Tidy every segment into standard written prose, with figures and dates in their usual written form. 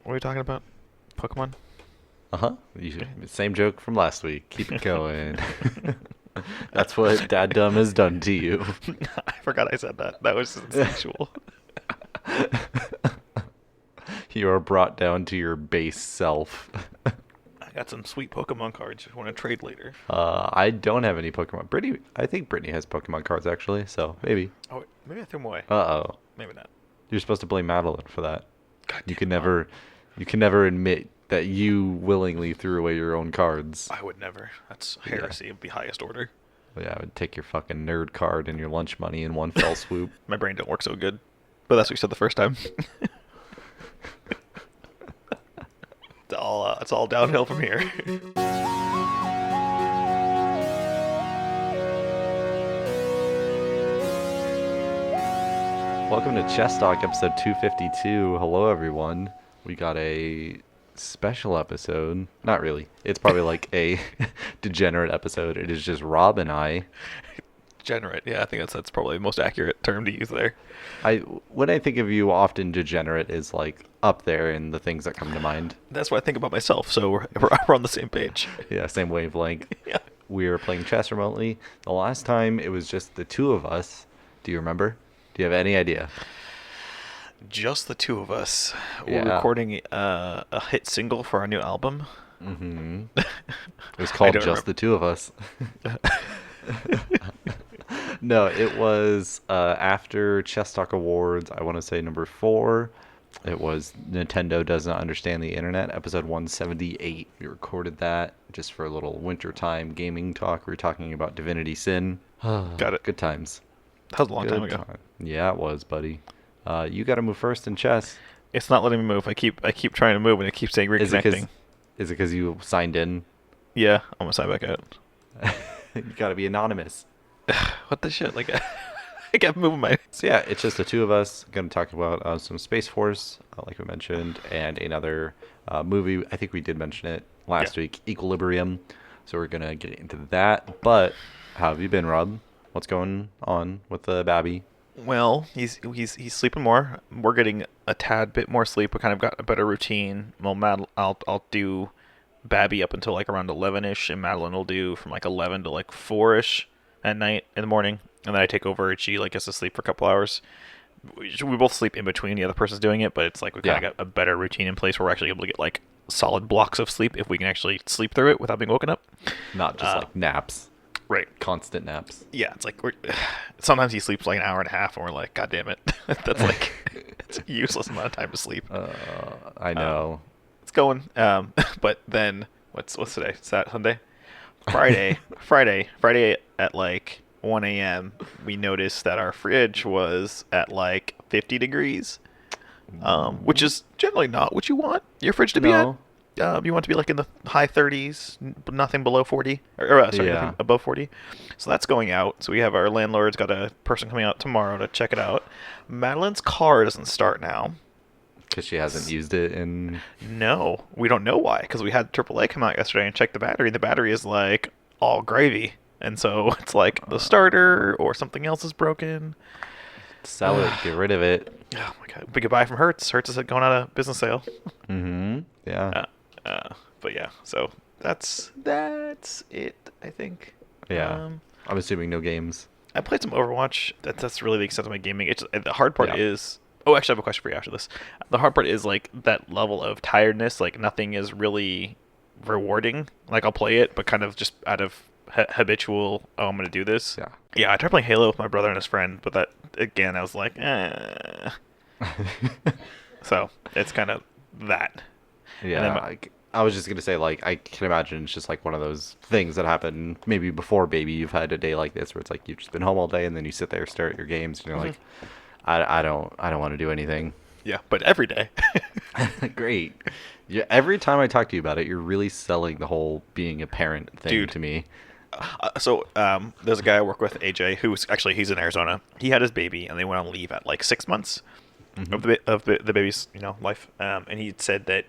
What are we talking about? Pokemon? Uh-huh. Same joke from last week. Keep it going. That's what Dad Dumb has done to you. I forgot I said that. That was instinctual. You are brought down to your base self. I got some sweet Pokemon cards if you want to trade later. I don't have any Pokemon. I think Brittany has Pokemon cards actually, so maybe. Oh, wait, maybe I threw them away. Uh-oh. Maybe not. You're supposed to blame Madeline for that. God You damn can it, Mom. never admit that you willingly threw away your own cards. I would never. That's Yeah. heresy of the highest order. Yeah, I would take your fucking nerd card and your lunch money in one fell swoop. My brain don't work so good. But that's what you said the first time. It's all downhill from here. Welcome to Chess Talk episode 252. Hello, everyone. We got a special episode. Not really. It's probably like a degenerate episode. It is just Rob and I. Degenerate. Yeah, I think that's probably the most accurate term to use there. When I think of you, often degenerate is like up there in the things that come to mind. That's what I think about myself, so we're on the same page. Yeah, same wavelength. Yeah. We were playing chess remotely. The last time it was just the two of us. Do you remember? Do you have any idea? Just the two of us. We're Yeah. recording a hit single for our new album. Mm-hmm. It was called don't Just the Two of Us. No, it was after Chess Talk Awards, I want to say number 4. It was Nintendo Does Not Understand the Internet, episode 178. We recorded that just for a little wintertime gaming talk. We were talking about Divinity Sin. Got it. Good times. That was a long time Good ago. time. Yeah, it was, buddy. You got to move first in chess. It's not letting me move. I keep trying to move and it keeps saying Is it reconnecting. because you signed in? Yeah, I'm gonna sign back out. You got to be anonymous. What the shit? Like, I kept moving my. So yeah, it's just the two of us. Going to talk about some Space Force, like we mentioned, and another movie. I think we did mention it last Yeah. week, Equilibrium. So we're gonna get into that. But how have you been, Rob? What's going on with the babby? Well, he's sleeping more. We're getting a tad bit more sleep. We kind of got a better routine. Well, I'll do Babby up until like around 11ish, and Madeline will do from like 11 to like 4ish at night in the morning, and then I take over and she like gets to sleep for a couple hours. We both sleep in between. The other person's doing it, but it's like we kind of Yeah. got a better routine in place where we're actually able to get like solid blocks of sleep if we can actually sleep through it without being woken up. Not just like naps, Right. constant naps. Yeah, it's like sometimes he sleeps like an hour and a half, and we're like, God damn it, that's like it's a useless amount of time to sleep. I know. It's going, but then what's today? Sunday, Friday at like 1 a.m. We noticed that our fridge was at like 50 degrees, which is generally not what you want your fridge to be at. No. You want to be like in the high 30s, nothing below 40, sorry, Yeah. nothing above 40. So that's going out. So we have our landlord's got a person coming out tomorrow to check it out. Madeline's car doesn't start now. Because she hasn't used it in. No, we don't know why, because we had AAA come out yesterday and check the battery. The battery is like all gravy. And so it's like the starter or something else is broken. Sell it. Get rid of it. Oh my god. Big goodbye from Hertz. Hertz is going on a business sale. Mm-hmm. Yeah. But yeah, so that's it, I think. Yeah. I'm assuming no games. I played some Overwatch. That's really the extent of my gaming. It's the hard part Yeah. is. Oh, actually, I have a question for you after this. The hard part is like that level of tiredness. Like nothing is really rewarding. Like I'll play it, but kind of just out of habitual. Oh, I'm gonna do this. Yeah. Yeah, I tried playing Halo with my brother and his friend, but that again, I was like, eh. So it's kind of that. Yeah, then I was just gonna say, like, I can imagine it's just like one of those things that happen maybe before baby. You've had a day like this where it's like you've just been home all day, and then you sit there, stare at your games, and you're like, I don't want to do anything. Yeah, but every day. Great. Yeah, every time I talk to you about it, you're really selling the whole being a parent thing Dude. to me. So there's a guy I work with, AJ, who's actually he's in Arizona. He had his baby, and they went on leave at like 6 months of the baby's life. And he said that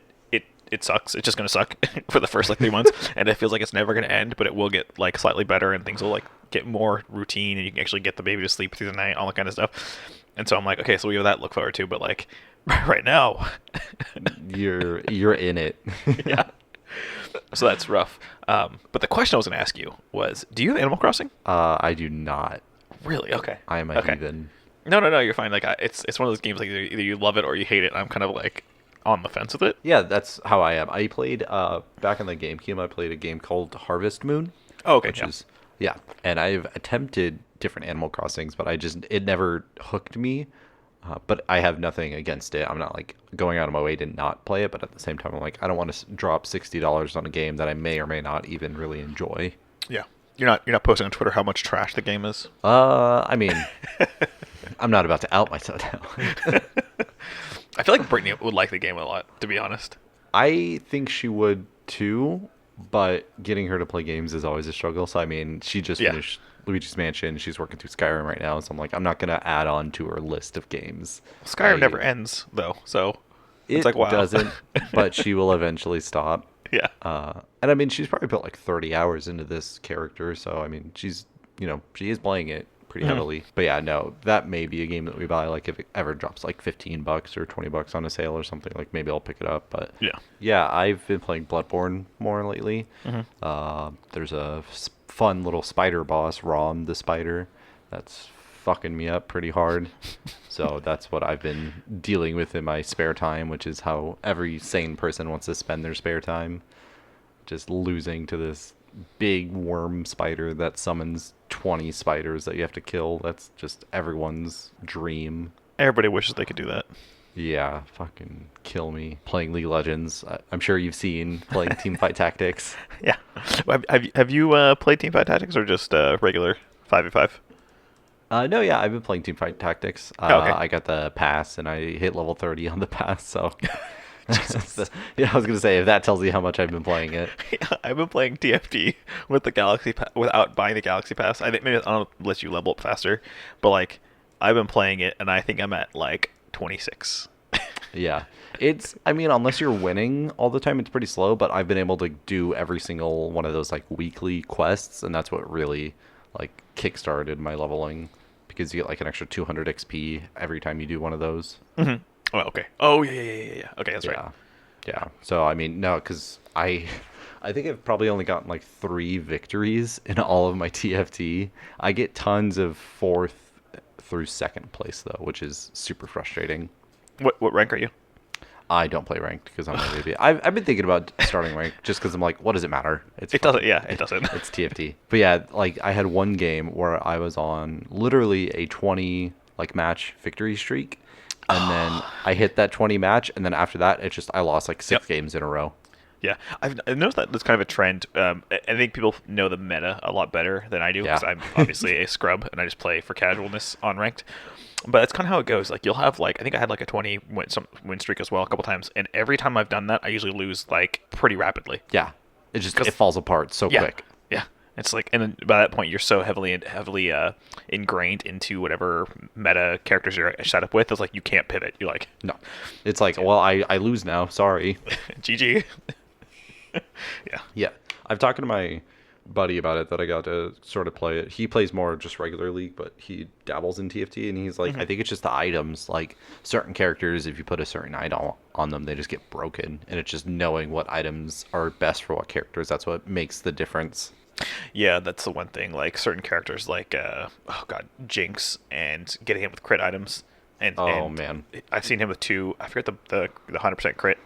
it sucks. It's just gonna suck for the first like 3 months, and it feels like it's never gonna end. But it will get like slightly better, and things will like get more routine, and you can actually get the baby to sleep through the night, all that kind of stuff. And so I'm like, okay, so we have that to look forward to. But like right now. You're in it. Yeah. So that's rough. But the question I was going to ask you was, do you have Animal Crossing? I do not. Really? Okay. I am a Okay. heathen. No, no, no. You're fine. Like it's one of those games like either you love it or you hate it. And I'm kind of like on the fence with it. Yeah, that's how I am. I played back in the GameCube. I played a game called Harvest Moon, Oh, okay. which Yeah. is yeah. And I've attempted different Animal Crossings, but it never hooked me. But I have nothing against it. I'm not like going out of my way to not play it, but at the same time, I'm like I don't want to drop $60 on a game that I may or may not even really enjoy. Yeah. You're not posting on Twitter how much trash the game is. I mean, I'm not about to out myself now. I feel like Brittany would like the game a lot, to be honest. I think she would too, but getting her to play games is always a struggle. So I mean, she just Yeah. finished Luigi's Mansion. She's working through Skyrim right now, so I'm like, I'm not gonna add on to her list of games. Skyrim never ends though, so it's It like wow. doesn't, but she will eventually stop. Yeah. And I mean, she's probably put like 30 hours into this character, so I mean, she is playing it pretty heavily. But yeah, no, that may be a game that we buy. Like if it ever drops like $15 or $20 on a sale or something, like maybe I'll pick it up. But Yeah. yeah, I've been playing Bloodborne more lately. There's a fun little spider boss, Rom the spider, that's fucking me up pretty hard. So that's what I've been dealing with in my spare time, which is how every sane person wants to spend their spare time. Just losing to this big worm spider that summons 20 spiders that you have to kill. That's just everyone's dream. Everybody wishes they could do that. Yeah, fucking kill me. Playing League of Legends. I'm sure you've seen playing Teamfight Tactics. Yeah. Have you played Teamfight Tactics or just regular 5v5? No, yeah, I've been playing Teamfight Tactics. Oh, okay. I got the pass and I hit level 30 on the pass, so. Jesus. Yeah, I was gonna say if that tells you how much I've been playing it. Yeah, I've been playing TFT with the Galaxy without buying the Galaxy Pass. I think maybe I don't let you level up faster, but like I've been playing it and I think I'm at like 26. Yeah, I mean, unless you're winning all the time, it's pretty slow. But I've been able to do every single one of those like weekly quests, and that's what really like kickstarted my leveling because you get like an extra 200 XP every time you do one of those. Mm-hmm. Oh, okay. Oh, yeah, yeah, yeah, yeah. Okay, that's right. Yeah, yeah. So I mean, no, because I think I've probably only gotten like 3 victories in all of my TFT. I get tons of 4th through 2nd place though, which is super frustrating. What rank are you? I don't play ranked because I'm a baby. I've been thinking about starting ranked just because I'm like, what does it matter? It doesn't. Yeah, it doesn't. It's TFT. But yeah, like I had one game where I was on literally a 20 like match victory streak, and then I hit that 20 match, and then after that, I lost like 6 games in a row. Yeah, I've noticed that there's kind of a trend. I think people know the meta a lot better than I do because Yeah. I'm obviously a scrub and I just play for casualness on ranked. But that's kind of how it goes. Like you'll have like I think I had like a 20 win streak as well a couple times, and every time I've done that, I usually lose like pretty rapidly. Yeah, it falls apart so Yeah, quick. yeah. It's like, and then by that point, you're so heavily ingrained into whatever meta characters you're set up with. It's like you can't pivot. You're like, No, it's like, well, I lose now. Sorry. GG. Yeah. Yeah, I've talked to my buddy about it that I got to sort of play it. He plays more just regular League, but he dabbles in TFT, and he's like, I think it's just the items. Like certain characters, if you put a certain item on them, they just get broken, and it's just knowing what items are best for what characters. That's what makes the difference. Yeah, that's the one thing. Like certain characters, like oh god, Jinx, and getting him with crit items. And Man, I've seen him with 2. I forget the 100% crit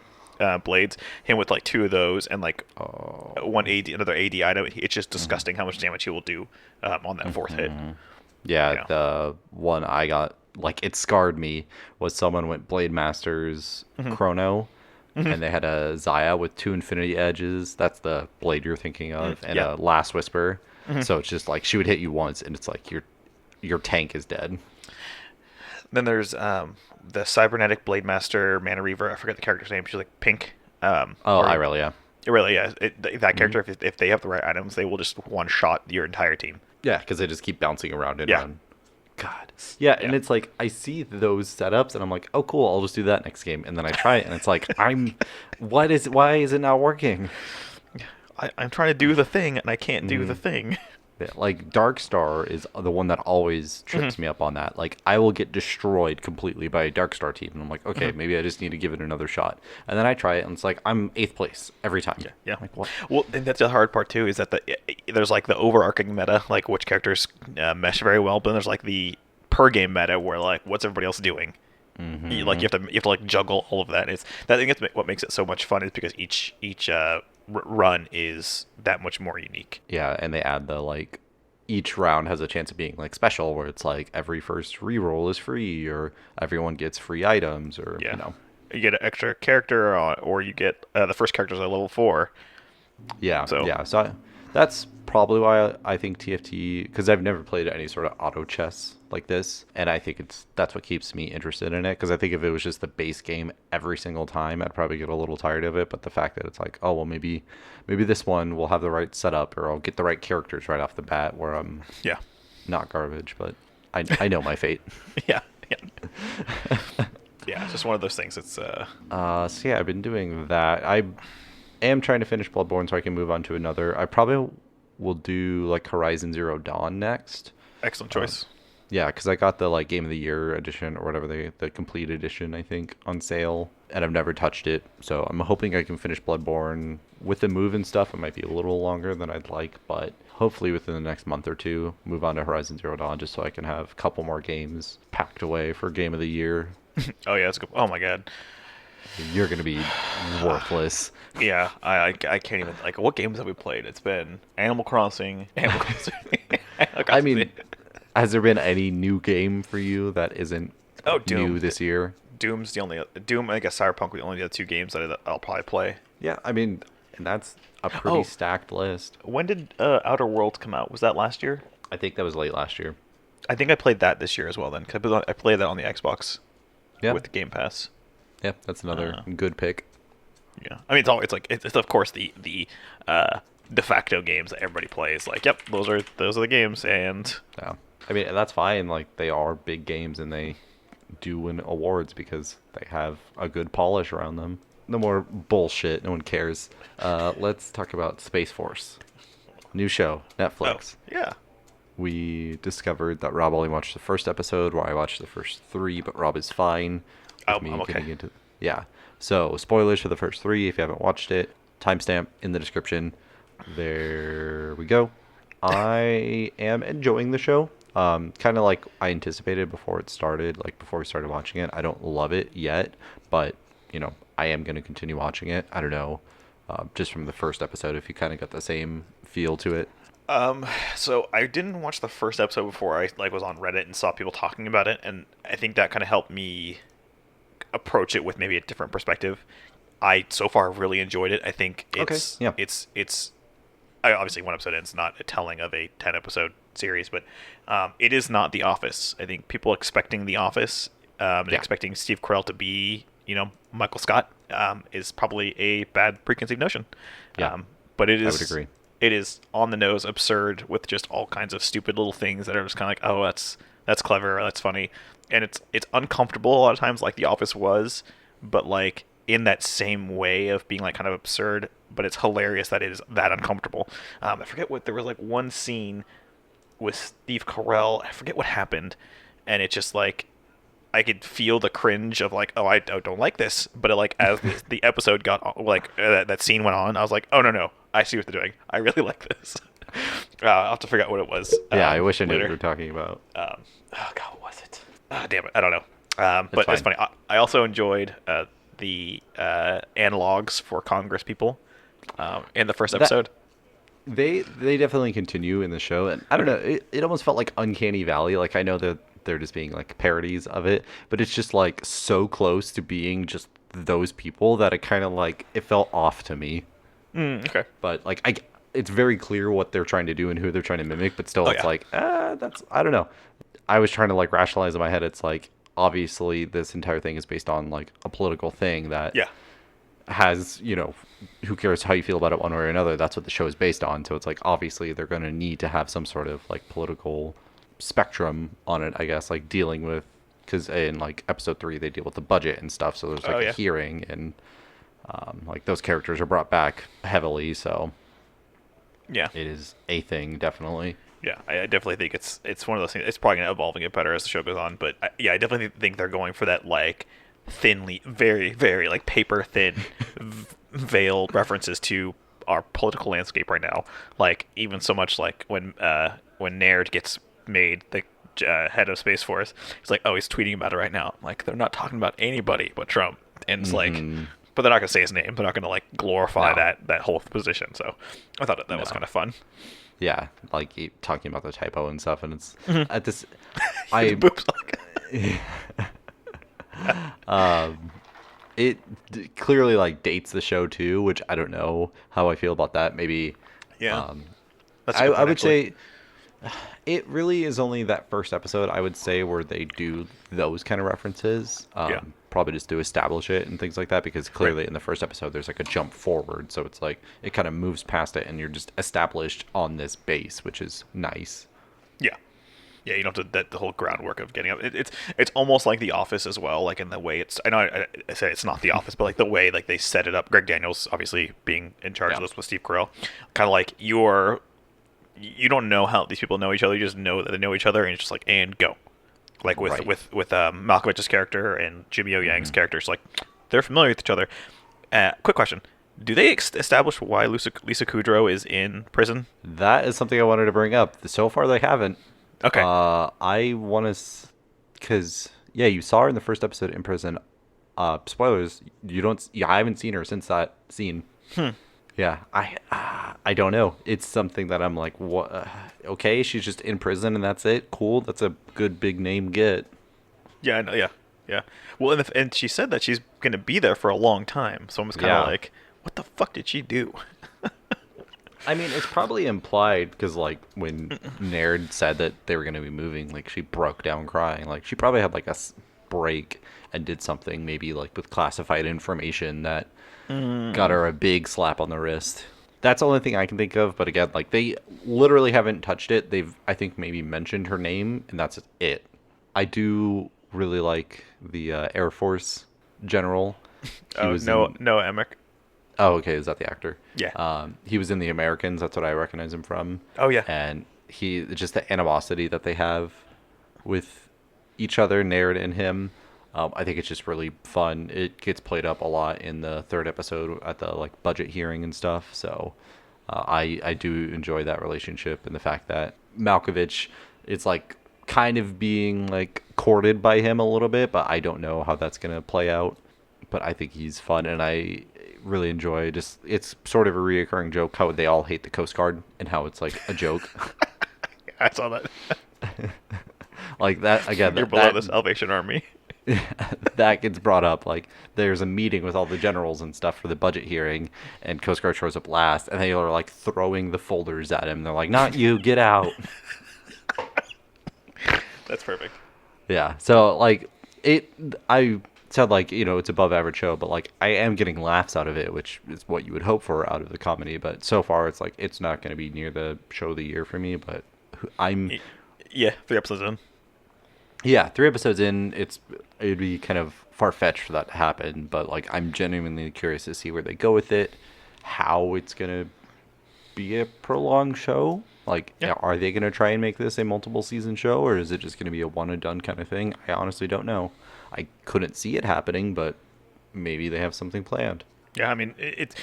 blades. Him with like 2 of those and like one AD, another AD item. It's just disgusting how much damage he will do on that 4th hit. yeah, Yeah. the one I got, like it scarred me, was someone went Blade Masters Chrono. And they had a Zaya with 2 Infinity Edges. That's the blade you're thinking of, and Yeah. a Last Whisper. So it's just like she would hit you once, and it's like your tank is dead. Then there's the cybernetic blade master mana reaver. I forget the character's name. She's like pink. Irelia. Really, yeah. That character, if they have the right items, they will just one shot your entire team. Yeah, because they just keep bouncing around and Yeah. around. God. Yeah, and it's like I see those setups and I'm like, oh cool, I'll just do that next game. And then I try it and it's like why is it not working? I'm trying to do the thing and I can't do the thing. Yeah, like Dark Star is the one that always Hmm. trips me up on that. Like I will get destroyed completely by a Dark Star team, and I'm like, okay, Hmm. maybe I just need to give it another shot. And then I try it, and it's like I'm eighth place every time. Yeah, yeah. Like what? Well, and that's the hard part too. Is that there's like the overarching meta, like which characters mesh very well, but then there's like the per game meta where like what's everybody else doing. Like Hmm. you have to like juggle all of that. It's that I think it's what makes it so much fun is because each run is that much more unique. Yeah, and they add the like each round has a chance of being like special, where it's like every first reroll is free, or everyone gets free items, or Yeah, you get an extra character, or you get the first character's at level 4. Yeah, So yeah. So that's probably why I think TFT, because I've never played any sort of auto chess like this, and I think that's what keeps me interested in it. Because I think if it was just the base game every single time, I'd probably get a little tired of it. But the fact that it's like, oh well, maybe this one will have the right setup, or I'll get the right characters right off the bat, where I'm yeah, not garbage. But I know my fate. yeah, yeah, yeah. It's just one of those things. It's So yeah, I've been doing that. I am trying to finish Bloodborne so I can move on to another. I probably will do like Horizon Zero Dawn next. excellent Uh, choice. yeah, because I got the like Game of the Year edition or whatever the complete edition I think on sale, and I've never touched it. So I'm hoping I can finish Bloodborne with the move and stuff. It might be a little longer than I'd like, but hopefully within the next month or two, move on to Horizon Zero Dawn just so I can have a couple more games packed away for Game of the Year. Oh yeah, it's good. Oh my god. You're gonna be worthless. Yeah, I can't even like what games have we played? It's been Animal Crossing, Animal Crossing, Animal I Crossing. mean, has there been any new game for you that isn't Oh, new Doom. this year? Doom's the only Doom. I guess Cyberpunk are the only other two games that I'll probably play. Yeah, I mean, and that's a pretty Oh, stacked list. when did Outer Worlds come out? Was that last year? I think that was late last year. I think I played that this year as well. Then 'cause I played that on the Xbox Yeah, with the Game Pass. yeah, that's another Uh, good pick. yeah, I mean it's like it's of course the de facto games that everybody plays. Like, yep, those are the games, and Yeah, I mean, that's fine. Like they are big games and they do win awards because they have a good polish around them. No more bullshit. No one cares. Let's talk about Space Force. New show, oh Netflix. yeah, We discovered that Rob only watched the first episode, while I watched the first three, but Rob is fine with me I'm okay. getting into. Yeah. So spoilers for the first three if you haven't watched it. Timestamp in the description. There we go. I am enjoying the show. Kind of like I anticipated before it started, like before we started watching it. I don't love it yet, but I am going to continue watching it. I don't know, just from the first episode, if you kind of got the same feel to it. So I didn't watch the first episode before I like was on Reddit and saw people talking about it, and I think that kind of helped me approach it with maybe a different perspective. I so far really enjoyed it. I think Okay. Yeah. it's obviously one episode in, it's not a telling of a 10 episode series, but it is not The Office. I think people expecting The Office and Yeah. expecting Steve Carell to be Michael Scott is probably a bad preconceived notion. Yeah. But it I is would agree. it is on the nose absurd with just all kinds of stupid little things that are just kind of like, oh, that's clever, that's funny, and it's uncomfortable a lot of times, like The Office was, but like in that same way of being like kind of absurd, but it's hilarious that it is that uncomfortable. I forget what there was like one scene with Steve Carell. I forget what happened, and it just like I could feel the cringe of like, oh, I don't like this. But it, like as the episode got like that scene went on, I was like, oh no, I see what they're doing. I really like this. I'll have to figure out what it was. Yeah, I wish I knew what later. you were talking about. Oh god, what was it? Ah, damn it, I don't know. But it's fine. funny. I also enjoyed the analogs for Congress people in the first That episode. they definitely continue in the show, and I don't know. It almost felt like Uncanny Valley. Like I know that they're just being like parodies of it, but it's just like so close to being just those people that it kind of like it felt off to me. Okay. But like it's very clear what they're trying to do and who they're trying to mimic, but still Oh it's yeah. like that's I don't know. I was trying to like rationalize in my head. It's like obviously this entire thing is based on like a political thing that Yeah. has who cares how you feel about it one way or another. That's what the show is based on. So it's like obviously they're going to need to have some sort of like political spectrum on it, I guess, like dealing with, because in like episode 3 they deal with the budget and stuff, so there's like Oh a yeah. hearing, and like those characters are brought back heavily, so Yeah. it is a thing definitely. Yeah, I definitely think it's one of those things. It's probably gonna evolve and get better as the show goes on. But yeah, I definitely think they're going for that like thinly, very, very like paper thin, veiled references to our political landscape right now. Like even so much like when Naird gets made the head of Space Force, he's like, oh, he's tweeting about it right now. Like they're not talking about anybody but Trump, and it's like, Hmm. but they're not gonna say his name. They're not gonna like glorify No, that whole position. So I thought that was no. kind of fun. Yeah, like talking about the typo and stuff, and it's Mhm. at this. The I boobs. Like, um, it clearly like dates the show too, which I don't know how I feel about that. Maybe yeah, um, that's a I good I point would actually. say it really is only that first episode, I would say, where they do those kind of references. Yeah, Probably just to establish it and things like that, because right. clearly in the first episode there's like a jump forward, so it's like it kind of moves past it, and you're just established on this base, which is nice. Yeah, yeah. You don't have to that the whole groundwork of getting up. It's almost like The Office as well. Like in the way it's. I know I say it's not The Office, but like the way like they set it up. Greg Daniels obviously being in charge Yeah. of this with Steve Carell, kind of like you don't know how these people know each other. You just know that they know each other, and it's just like and go. Like with Right. Malkovich's character and Jimmy O Yang's Hmm. characters, like they're familiar with each other. Quick question: do they establish why Lisa Kudrow is in prison? That is something I wanted to bring up. So far, they haven't. Okay, I want to, because yeah, you saw her in the first episode in prison. Spoilers. You don't. Yeah, I haven't seen her since that scene. Yeah, I don't know. It's something that I'm like, what? Okay, she's just in prison and that's it. Cool. That's a good big name get. yeah, I know, yeah, yeah. Well, and she said that she's gonna be there for a long time, so I'm just kind of Yeah. like, what the fuck did she do? I mean, it's probably implied because, like, when Naird said that they were going to be moving, like, she broke down crying. Like, she probably had, like, break and did something, maybe, like, with classified information that got her a big slap on the wrist. That's the only thing I can think of. But again, like, they literally haven't touched it. They've, I think, maybe mentioned her name, and that's it. I do really like the Air Force general. He Oh, was no, in. no, Emick. Oh, okay. Is that the actor? Yeah. He was in The Americans. That's what I recognize him from. Oh yeah. And he just the animosity that they have with each other, Naird and him. I think it's just really fun. It gets played up a lot in the third episode at the like budget hearing and stuff. So I do enjoy that relationship and the fact that Malkovich is like kind of being like courted by him a little bit, but I don't know how that's gonna play out. But I think he's fun, and I really enjoy just it's sort of a reoccurring joke how they all hate the Coast Guard and how it's like a joke. I saw that. Like that again. You're That, below that this Salvation Army. that gets brought up. Like there's a meeting with all the generals and stuff for the budget hearing, and Coast Guard shows up last, and they are like throwing the folders at him. They're like, "Not you, get out!" That's perfect. Yeah. So like it, I said like it's above average show, but like I am getting laughs out of it, which is what you would hope for out of the comedy. But so far, it's like it's not going to be near the show of the year for me. But I'm Y- Yeah, 3 episodes in. yeah, 3 episodes in, it'd be kind of far fetched for that to happen. But like I'm genuinely curious to see where they go with it, how it's gonna be a prolonged show. Like, Yeah. are they gonna try and make this a multiple season show, or is it just gonna be a one and done kind of thing? I honestly don't know. I couldn't see it happening, but maybe they have something planned. Yeah, I mean, it's.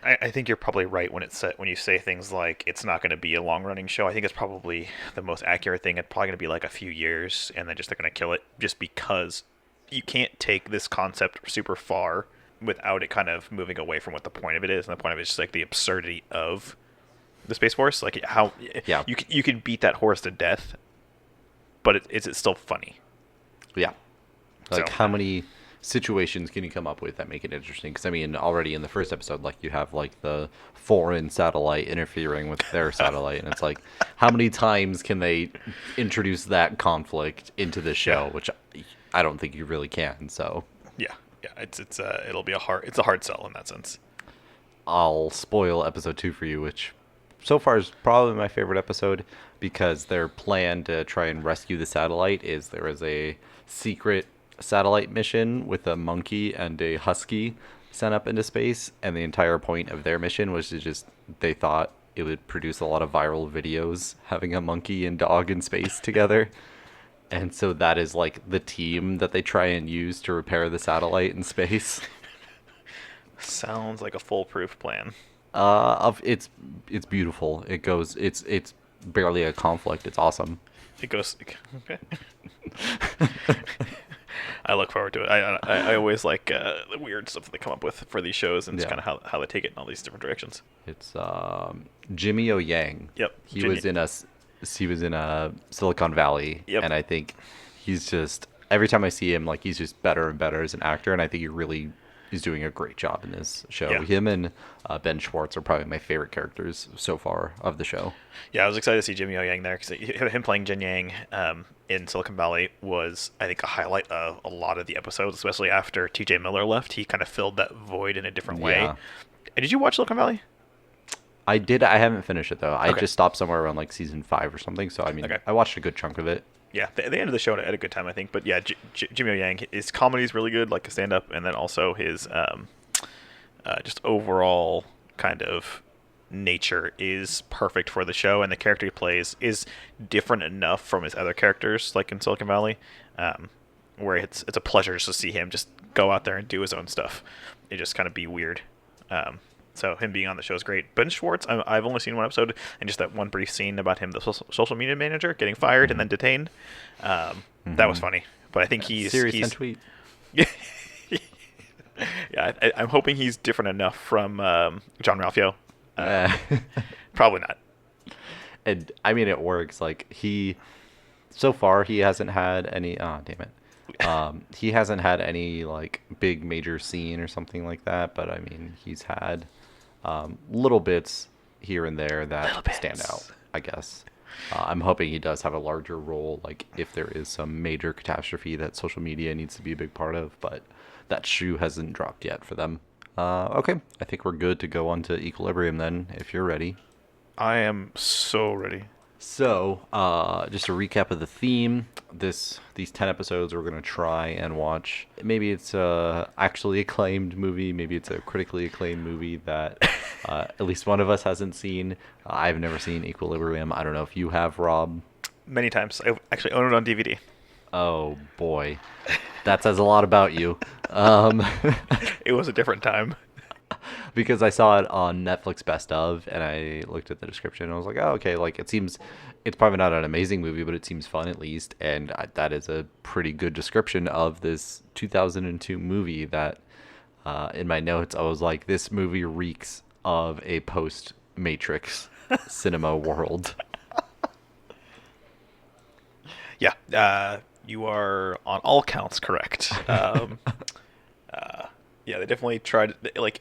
I think you're probably right when when you say things like it's not going to be a long running show. I think it's probably the most accurate thing. It's probably going to be like a few years, and then just they're going to kill it, just because you can't take this concept super far without it kind of moving away from what the point of it is. And the point of it is just like the absurdity of the Space Force. Like how Yeah, you can beat that horse to death, but is it still funny? yeah. Like, So how many situations can you come up with that make it interesting? Because I mean, already in the first episode, like you have like the foreign satellite interfering with their satellite, and it's like, how many times can they introduce that conflict into the show? yeah, Which I don't think you really can. So yeah, yeah. It'll be a hard sell in that sense. I'll spoil episode 2 for you, which so far is probably my favorite episode because their plan to try and rescue the satellite is there is a secret satellite mission with a monkey and a husky sent up into space, and the entire point of their mission was to just they thought it would produce a lot of viral videos having a monkey and dog in space together. And so that is like the team that they try and use to repair the satellite in space. Sounds like a foolproof plan. It's beautiful. It's barely a conflict. It's awesome. It goes. Okay. I look forward to it. I always like the weird stuff that they come up with for these shows and just Yeah. kind of how they take it in all these different directions. It's Jimmy O Yang. Yep. He was in a Silicon Valley, Yep. and I think he's just every time I see him, like he's just better and better as an actor, and I think he really is doing a great job in this show. Yeah. Him and Ben Schwartz are probably my favorite characters so far of the show. Yeah, I was excited to see Jimmy O Yang there because him playing Jin Yang in Silicon Valley was, I think, a highlight of a lot of the episodes, especially after T.J. Miller left. He kind of filled that void in a different way. Yeah. And did you watch Silicon Valley? I did. I haven't finished it though. I Okay. just stopped somewhere around like season 5 or something. So I mean, Okay. I watched a good chunk of it. Yeah, they ended the show at a good time, I think. But yeah, Jimmy O Yang, his comedy is really good, like a stand-up, and then also his just overall kind of nature is perfect for the show, and the character he plays is different enough from his other characters, like in Silicon Valley, where it's a pleasure just to see him just go out there and do his own stuff. It just kind of be weird. So him being on the show is great. Ben Schwartz, I've only seen one episode, and just that one brief scene about him, the social media manager, getting fired and then detained. That was funny. But I think Serious tweet. Yeah, I'm hoping he's different enough from John Ralphio. Probably not. And I mean, it works. Like so far he hasn't had any. Oh, damn it. He hasn't had any like big major scene or something like that. But I mean, he's had little bits here and there that stand out, I guess. I'm hoping he does have a larger role, like if there is some major catastrophe that social media needs to be a big part of. But that shoe hasn't dropped yet for them. Okay, I think we're good to go on to Equilibrium then, if you're ready. I am so ready. So, just a recap of the theme. These 10 episodes we're going to try and watch. Maybe it's a actually acclaimed movie. Maybe it's a critically acclaimed movie that at least one of us hasn't seen. I've never seen Equilibrium. I don't know if you have, Rob. Many times. I actually own it on DVD. Oh, boy. That says a lot about you. It was a different time. Because I saw it on Netflix Best Of, and I looked at the description, and I was like, oh, okay, like, it's probably not an amazing movie, but it seems fun at least, and that is a pretty good description of this 2002 movie that, in my notes, I was like, this movie reeks of a post-Matrix cinema world. Yeah, you are on all counts correct. Yeah, they definitely tried. Like,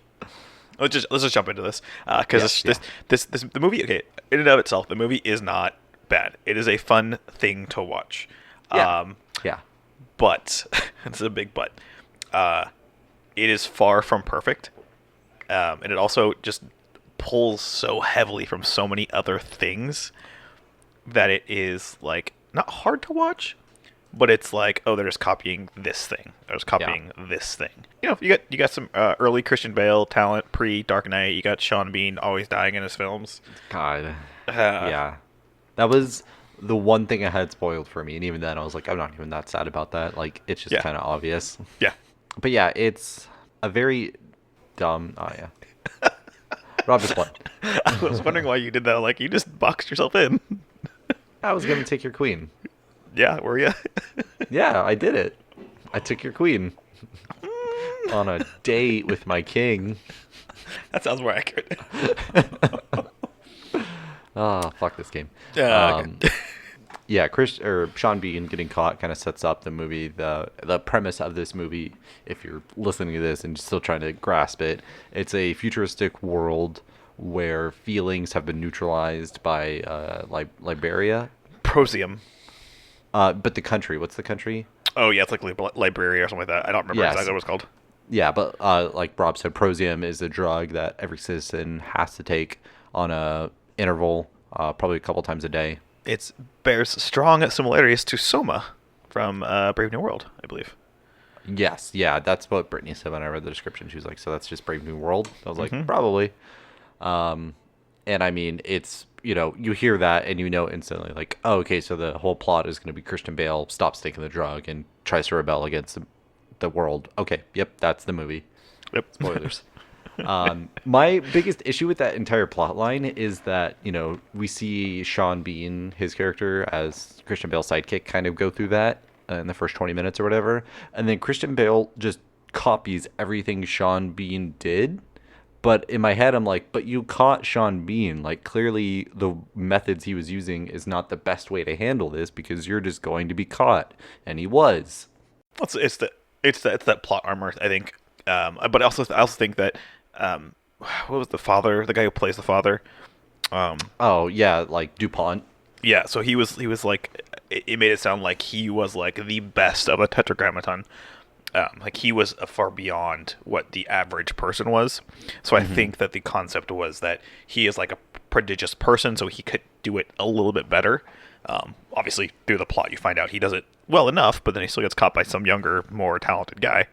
let's just jump into this because the movie. Okay, in and of itself, the movie is not bad. It is a fun thing to watch. Yeah. But it's a big but. It is far from perfect, and it also just pulls so heavily from so many other things that it is like not hard to watch, but it's like, oh, they're just copying this thing. They're just copying this thing. You know, you got some early Christian Bale talent pre Dark Knight. You got Sean Bean always dying in his films. God. Yeah. That was the one thing I had spoiled for me, and even then I was like, I'm not even that sad about that. Like, it's just kind of obvious. Yeah. But yeah, it's a very dumb. Oh yeah. Rob just won. I was wondering why you did that. Like, you just boxed yourself in. I was gonna take your queen. Yeah, were you? Yeah, I did it. I took your queen on a date with my king. That sounds more accurate. Oh, fuck this game. Okay. Yeah, Sean Bean getting caught kind of sets up the movie. The premise of this movie, if you're listening to this and still trying to grasp it, it's a futuristic world where feelings have been neutralized by Liberia. Prosium. But the country, what's the country? Oh, yeah, it's like Liberia or something like that. I don't remember exactly what it's called. Yeah, but like Rob said, Prosium is a drug that every citizen has to take on a interval, probably a couple times a day. It bears strong similarities to Soma from Brave New World, I believe. Yes, yeah, that's what Brittany said when I read the description. She was like, so that's just Brave New World? I was like, probably. And I mean, it's, you hear that and instantly, like, oh, okay, so the whole plot is going to be Christian Bale stops taking the drug and tries to rebel against the world. Okay, yep, that's the movie. Yep. Spoilers. My biggest issue with that entire plot line is that, we see Sean Bean, his character, as Christian Bale's sidekick, kind of go through that in the first 20 minutes or whatever. And then Christian Bale just copies everything Sean Bean did. But in my head, I'm like, but you caught Sean Bean. Like, clearly the methods he was using is not the best way to handle this because you're just going to be caught. And he was. It's that plot armor, I think. But I also think that what was the father? The guy who plays the father. Oh, yeah, like DuPont. Yeah, so he was like, it made it sound like he was like the best of a tetragrammaton. Like he was far beyond what the average person was. So I think that the concept was that he is like a prodigious person, so he could do it a little bit better. Obviously, through the plot, you find out he does it well enough, but then he still gets caught by some younger, more talented guy.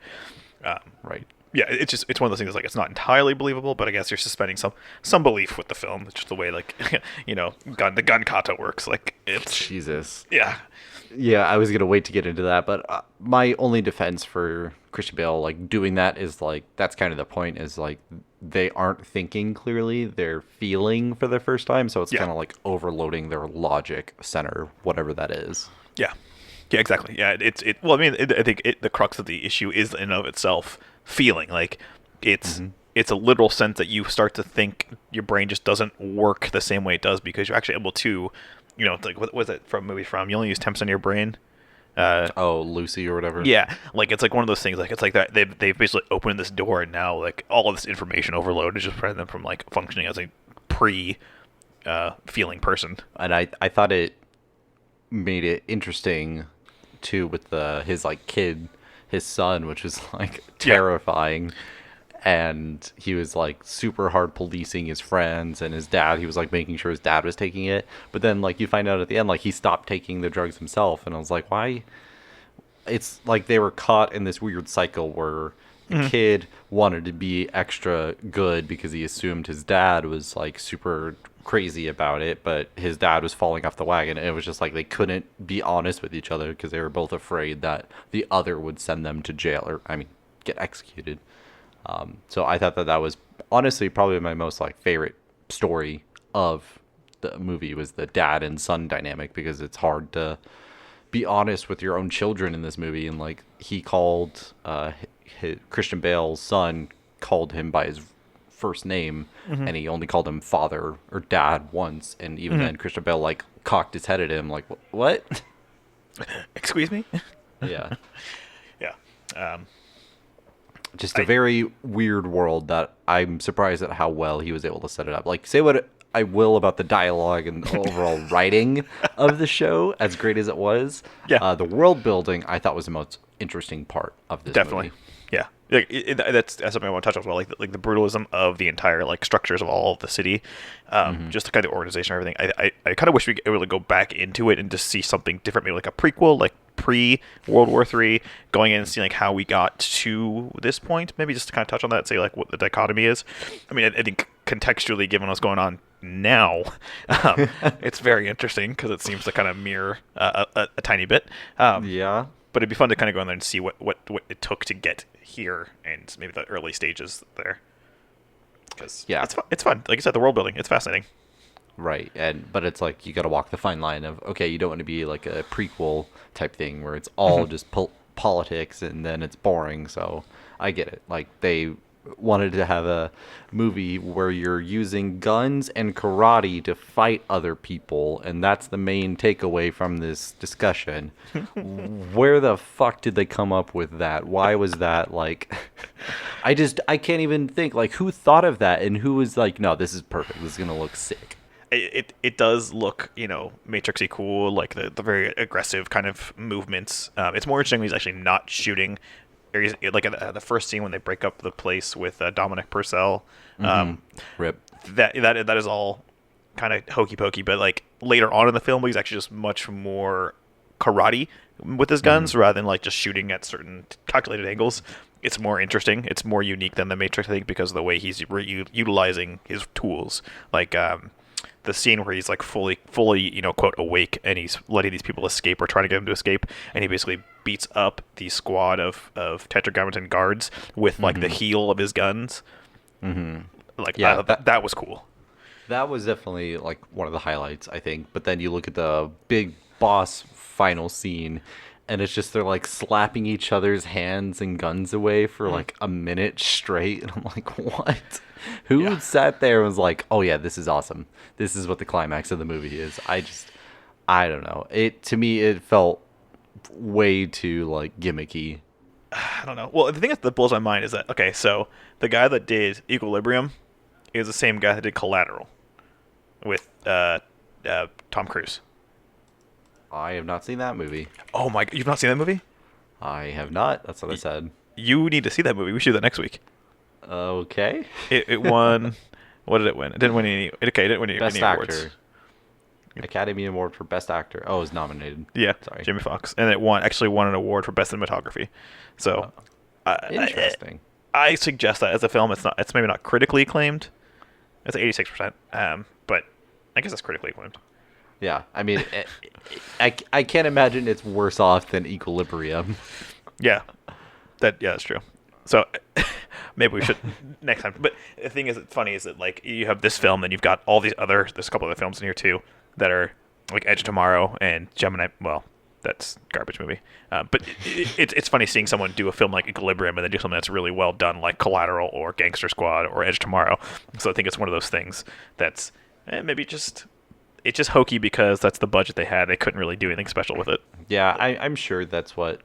Right. Yeah, it's one of those things. Like it's not entirely believable, but I guess you're suspending some belief with the film. It's just the way, like, the gun kata works. Like it's Jesus. yeah. Yeah, I was gonna wait to get into that, but my only defense for Christian Bale like doing that is like that's kind of the point. Is like they aren't thinking clearly; they're feeling for the first time, so it's kind of like overloading their logic center, whatever that is. Yeah. Yeah, exactly. Yeah, well, I mean, I think the crux of the issue is in and of itself feeling like it's a literal sense that you start to think your brain just doesn't work the same way it does because you're actually able to, it's like what was it from movie from? You only use 10% of your brain. Lucy or whatever. Yeah, like it's like one of those things. Like it's like that they've basically opened this door and now like all of this information overload is just preventing them from like functioning as a feeling person. And I thought it made it interesting too with his like kid, his son, which was like terrifying. And he was like super hard policing his friends and his dad. He was like making sure his dad was taking it. But then like you find out at the end, like he stopped taking the drugs himself. And I was like, why? It's like they were caught in this weird cycle where the kid wanted to be extra good because he assumed his dad was like super crazy about it, but his dad was falling off the wagon. And it was just like they couldn't be honest with each other because they were both afraid that the other would send them to jail or, I mean, get executed. So I thought that was honestly probably my most like favorite story of the movie was the dad and son dynamic because it's hard to be honest with your own children in this movie. And like he called Christian Bale's son called him by his first name and he only called him father or dad once. And even then Christian Bale like cocked his head at him like, what? Excuse me? Yeah. Yeah. Just a very weird world that I'm surprised at how well he was able to set it up. Like, say what I will about the dialogue and the overall writing of the show, as great as it was. Yeah. The world building, I thought was the most interesting part of this Definitely. movie. Yeah. That's something I want to touch on as well, like the brutalism of the entire like structures of all of the city, just the kind of organization and everything. I kind of wish we could really go back into it and just see something different, maybe like a prequel, like pre World War III, going in and seeing like how we got to this point. Maybe just to kind of touch on that, say like what the dichotomy is. I mean, I think contextually, given what's going on now, it's very interesting because it seems to kind of mirror a tiny bit. Yeah. But it'd be fun to kind of go in there and see what it took to get here and maybe the early stages there. Because it's fun. Like I said, the world building, it's fascinating. Right. But it's like you got to walk the fine line of, okay, you don't want to be like a prequel type thing where it's all just politics and then it's boring. So I get it. Like they wanted to have a movie where you're using guns and karate to fight other people, and that's the main takeaway from this discussion. Where the fuck did they come up with that? Why was that like I can't even think like who thought of that and who was like, no, this is perfect, this is gonna look sick. It does look, Matrixy cool, like the very aggressive kind of movements. It's more interesting when he's actually not shooting. Like the first scene when they break up the place with Dominic Purcell. Rip. That is all kind of hokey pokey, but like later on in the film, he's actually just much more karate with his Hmm. guns rather than like just shooting at certain calculated angles. It's more interesting. It's more unique than the Matrix, I think, because of the way he's utilizing his tools. Like the scene where he's like fully, quote awake, and he's letting these people escape or trying to get them to escape, and he basically beats up the squad of Tetragrammaton guards with like the Hmm. heel of his guns. Hmm. Like I Yeah, thought that was cool. that was definitely like one of the highlights, I think. But then you look at the big boss final scene, and it's just they're like slapping each other's hands and guns away for Mm. like a minute straight, and I'm like, what? Who Yeah. sat there and was like, oh yeah, this is awesome. This is what the climax of the movie is. I don't know. It to me it felt way too like gimmicky. I don't know. Well, the thing that blows my mind is that okay, so the guy that did Equilibrium is the same guy that did Collateral with Tom Cruise. I have not seen that movie. Oh my! You've not seen that movie? I have not. That's what I said. You need to see that movie. We should do that next week. Okay. It won. What did it win? It didn't win any. Okay, it didn't win Best any awards. actor. Academy Award for Best Actor. Oh, it was nominated. Yeah, Sorry. Jamie Foxx, and it won an award for best cinematography. So, Interesting. I suggest that as a film, it's maybe not critically acclaimed. It's 86%, but I guess it's critically acclaimed. Yeah. I mean, I can't imagine it's worse off than Equilibrium. Yeah, that's true. So maybe we should next time. But the thing is, it's funny is that like you have this film, then you've got all these other. There's a couple other films in here too that are like Edge of Tomorrow and Gemini. Well, that's garbage movie. But it's funny seeing someone do a film like Equilibrium and then do something that's really well done, like Collateral or Gangster Squad or Edge of Tomorrow. So I think it's one of those things that's maybe just it's just hokey because that's the budget they had. They couldn't really do anything special with it. Yeah, I'm sure that's what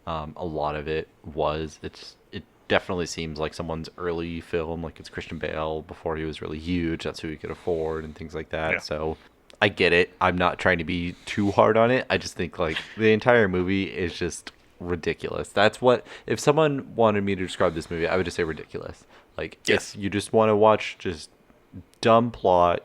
a lot of it was. It definitely seems like someone's early film, like it's Christian Bale before he was really huge. That's who he could afford and things like that. Yeah. So I get it. I'm not trying to be too hard on it. I just think like the entire movie is just ridiculous. That's what if someone wanted me to describe this movie, I would just say ridiculous. Like Yes. if you just want to watch just dumb plot,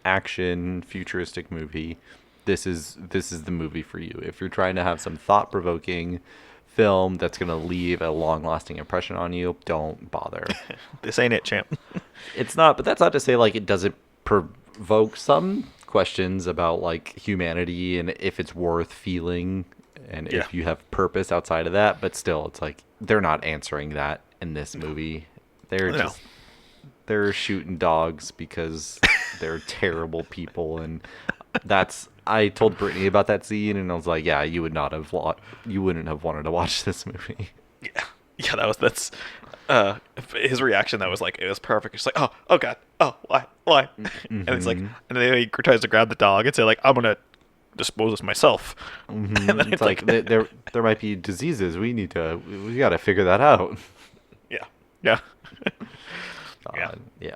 action, futuristic movie, this is the movie for you. If you're trying to have some thought-provoking film that's going to leave a long-lasting impression on you, don't bother. This ain't it, champ. It's not, but that's not to say like it doesn't provoke some questions about like humanity and if it's worth feeling and Yeah. if you have purpose outside of that, but still it's like they're not answering that in this movie. They're No. just they're shooting dogs because they're terrible people, and that's I told Brittany about that scene and I was like, yeah, you wouldn't have wanted to watch this movie. Yeah, yeah, that's his reaction. That was like it was perfect. It's like, oh god, oh why, and it's like, and then he tries to grab the dog and say like, I'm gonna dispose this myself. And then It's like there might be diseases. We got to figure that out. yeah, yeah, yeah, Yeah.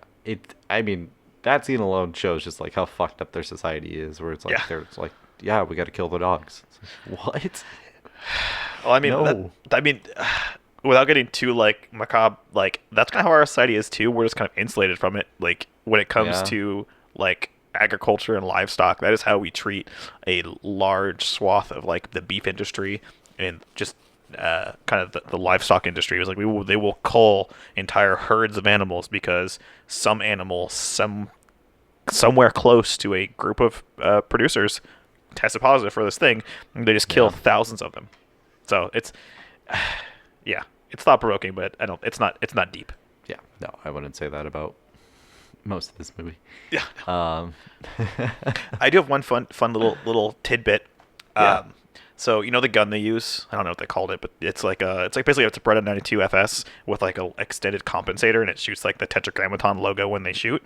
I mean, that scene alone shows just like how fucked up their society is. Where it's like Yeah. it's like, yeah, we got to kill the dogs. It's like, what? Well, I mean, No. without getting too like macabre, like that's kind of how our society is too. We're just kind of insulated from it. Like when it comes Yeah. to like agriculture and livestock, that is how we treat a large swath of like the beef industry and just kind of the livestock industry. It was like they will cull entire herds of animals because some animal somewhere close to a group of producers tested positive for this thing, and they just kill Yeah. thousands of them. So it's yeah, it's thought provoking, but I don't. It's not deep. Yeah. No, I wouldn't say that about most of this movie. Yeah, Um, I do have one fun little tidbit. Yeah. So you know the gun they use? I don't know what they called it, but it's like basically it's a Beretta 92 FS with like a extended compensator, and it shoots like the Tetragrammaton logo when they shoot.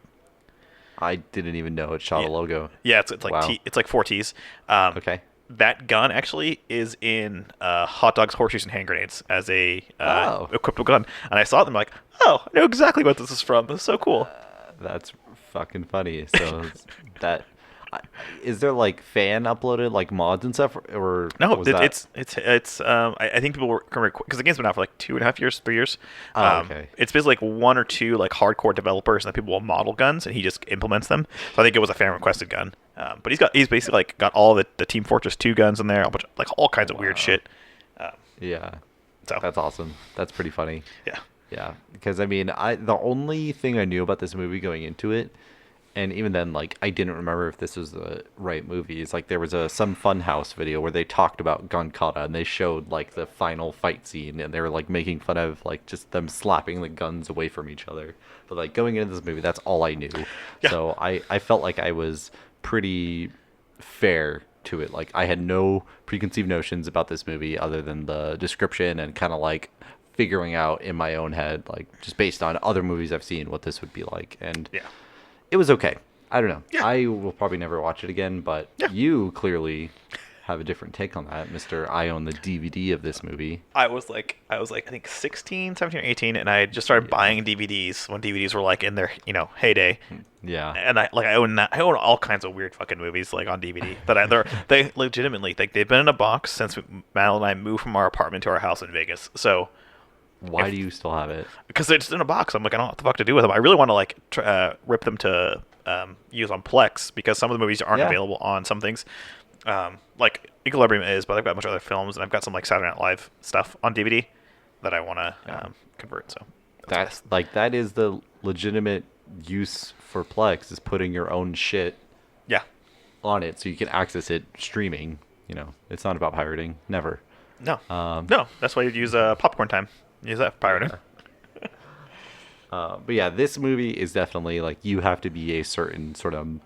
I didn't even know it shot Yeah. a logo. Yeah, it's like Wow. it's like four T's. Okay. That gun actually is in hot dogs, horseshoes, and hand grenades as a Oh. equipped with gun. And I saw them like, oh, I know exactly what this is from. This is so cool. That's fucking funny. So that Is there like fan uploaded like mods and stuff, or No, was that? I think people were because the game's been out for like 2.5 years, 3 years. Oh, okay. It's basically like one or two like hardcore developers and people will model guns, and he just implements them. So I think it was a fan requested gun. But he's basically like got all the Team Fortress 2 guns in there, a bunch of, like all kinds of weird Wow. shit. Um, Yeah, so that's awesome. That's pretty funny. yeah, Yeah, because I mean, I the only thing I knew about this movie going into it, and even then, like I didn't remember if this was the right movie. Is like there was some Funhouse video where they talked about gun kata and they showed like the final fight scene, and they were like making fun of like just them slapping the guns away from each other. But like going into this movie, that's all I knew. yeah, So I felt like I was pretty fair to it. Like I had no preconceived notions about this movie other than the description and kind of like figuring out in my own head, like just based on other movies I've seen, what this would be like. And yeah, it was okay. I don't know. yeah, I will probably never watch it again, but yeah. you clearly have a different take on that, Mr. I own the DVD of this movie. I think 16, 17, or 18, and I had just started Yeah. buying DVDs when DVDs were like in their heyday. Yeah. And I own all kinds of weird fucking movies like on DVD that they legitimately like they've been in a box since Mal and I moved from our apartment to our house in Vegas. So Why do you still have it? because they're just in a box, I'm like I don't know what the fuck to do with them. I really want to like rip them to use on Plex because some of the movies aren't Yeah. available on some things. Like Equilibrium is, but I've got a bunch of other films and I've got some like Saturday Night Live stuff on DVD that I want to Yeah. convert. So That's like that is the legitimate use for Plex is putting your own shit yeah. on it so you can access it streaming. You know, it's not about pirating. Never. No, Um, no, that's why you'd use popcorn time. Use that for pirating. But yeah, this movie is definitely like you have to be a certain sort of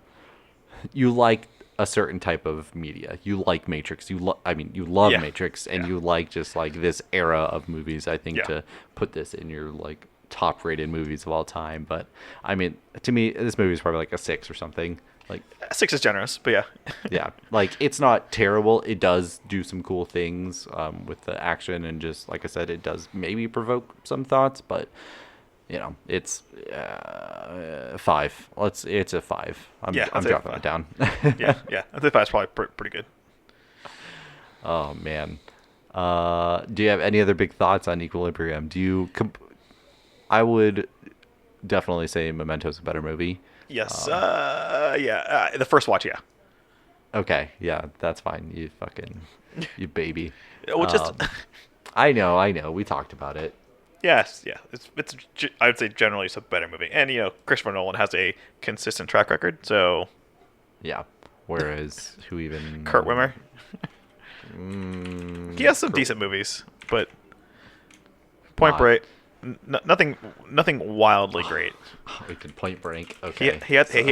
you like a certain type of media. You like Matrix. I mean, you love Yeah. Matrix, and Yeah. you like just like this era of movies. I think Yeah. to put this in your like top rated movies of all time. But I mean, to me, this movie is probably like a 6 or something. Like, 6 is generous, but yeah. yeah, like it's not terrible. It does do some cool things with the action, and just like I said, it does maybe provoke some thoughts, but you know, it's 5. It's a 5. Yeah, I'm I'd say dropping 5. it down. Yeah, yeah. I think 5's probably pretty good. Oh man. Do you have any other big thoughts on Equilibrium? I would definitely say Memento's a better movie. Yes. Yeah. The first watch, yeah. Okay, yeah, that's fine. You baby. Well, just Um, I know. We talked about it. yes, yeah. I would say generally it's a better movie, and Christopher Nolan has a consistent track record. So Yeah. Whereas who even Kurt Wimmer, Mm, he has some Kurt- decent movies, but Point Not- Break, nothing wildly great. We did Point Break. He Okay. he had so-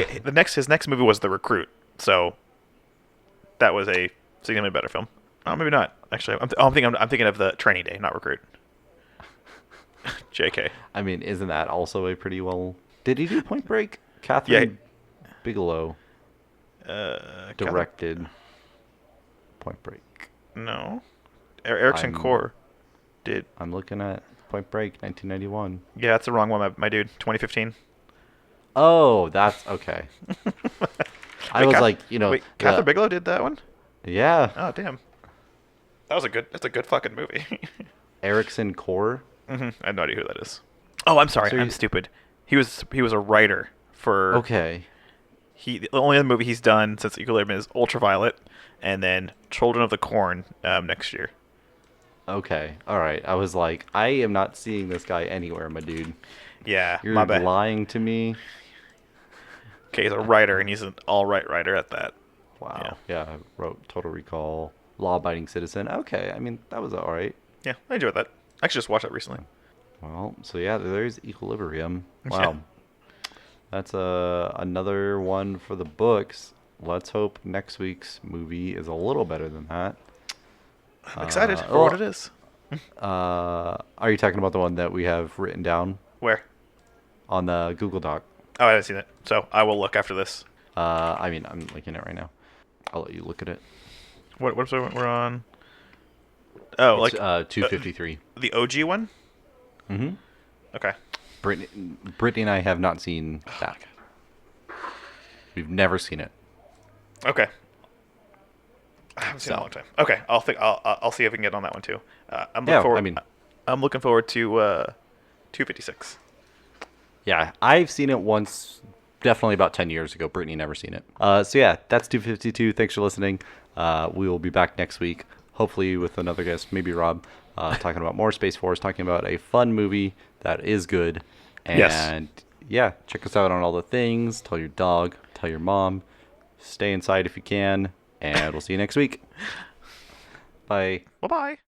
his next movie was The Recruit, so that was a significantly better film. Oh, maybe not. Actually, I'm thinking of the Training Day, not Recruit. Jk. I mean, isn't that also a pretty well? Did he do Point Break? Catherine Bigelow directed Point Break. No. Erickson I'm- Core did. I'm looking at Point Break, 1991. Yeah, that's the wrong one, my dude. 2015. Oh, that's okay. I Wait, was Kath- like, Wait, Catherine Bigelow did that one? yeah, Oh, damn. That's a good fucking movie. Erickson Core. I have no idea who that is. Oh, I'm sorry. So I'm you- stupid. He was a writer for. Okay, The only other movie he's done since Equilibrium is Ultraviolet, and then Children of the Corn next year. okay, all right. I was like, I am not seeing this guy anywhere, my dude. Yeah, You're my bad. lying to me. Okay, he's a writer, and he's an all-right writer at that. Wow. Yeah, I wrote Total Recall, Law Abiding Citizen. Okay, I mean that was all right. Yeah, I enjoyed that. I actually just watched that recently. Well, so yeah, there's Equilibrium. Yeah. Wow. That's another one for the books. Let's hope next week's movie is a little better than that. I'm excited for what it is. Are you talking about the one that we have written down Where? on the Google Doc? Oh, I haven't seen it, so I will look after this. I mean, I'm looking at it right now. I'll let you look at it. What episode we're on? Oh, It's, like 253. the OG one? Mm-hmm. Okay. Brittany and I have not seen that. We've never seen it. Okay. I haven't seen it in a So long time. Okay, I'll see if I can get on that one too. I'm looking yeah, I forward. mean, I'm looking forward to 256. yeah, I've seen it once, definitely about 10 years ago. Brittany never seen it. So yeah, that's 252. Thanks for listening. We will be back next week, hopefully with another guest, maybe Rob, talking about more Space Force, talking about a fun movie that is good. Yes. And yeah, check us out on all the things. Tell your dog, tell your mom, stay inside if you can, and we'll see you next week. Bye. Bye bye.